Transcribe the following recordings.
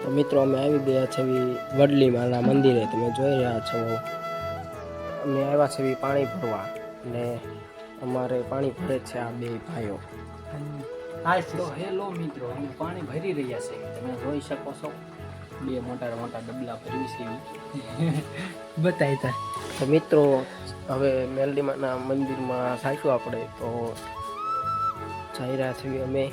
તો મિત્રો અમે આવી ગયા છે વડલી માના મંદિરે. તમે જોઈ રહ્યા છો અમે આવ્યા છે પાણી ભરવા, અને અમારે પાણી ભરે છે આ બે ભાઈઓ. તો હેલો મિત્રો, અમે પાણી ભરી રહ્યા છે. તમે જોઈ શકો છો બે મોટા મોટા ડબલા ભરી છે બતાવી તા. તો મિત્રો હવે મેલડીમાના મંદિરમાં સાચું આપણે તો જઈ રહ્યા છીએ અમે.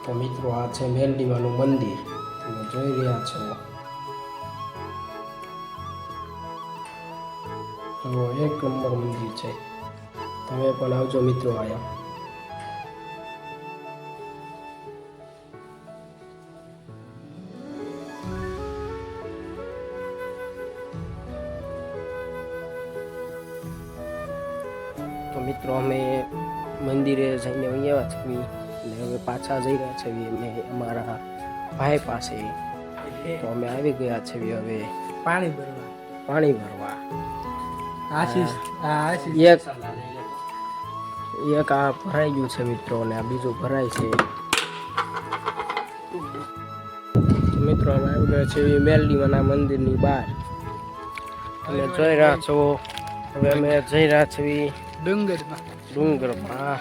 તો મિત્રો આ છે મેલડીમાનું મંદિર, તમે જોઈ રહ્યા છો. તો એક નંબર મંદિર છે, તમે પણ આવજો મિત્રો આયા. તો મિત્રો અમે મંદિરે જઈને આવ્યા છીએ, અને હવે પાછા જઈ રહ્યા છીએ અમે અમારા ભાઈ પાસે. તો અમે આવી ગયા છીએ હવે પાણી ભરવા. પાણી ભરવા. આશીષ એક આ ભરાઈ ગયું છે મિત્રો, અને આ બીજું ભરાય છે. મિત્રો અમે આવી ગયા છીએ મેલડીમાના મંદિરની બહાર. તમે જોઈ રહ્યા છો હવે અમે જઈ રહ્યા છીએ ડુંગરમાં.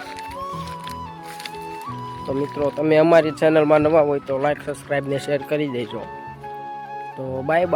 તો મિત્રો તમે અમારી ચેનલમાં નવા હોય તો લાઈક, સબસ્ક્રાઈબ ને શેર કરી દેજો. તો બાય બાય.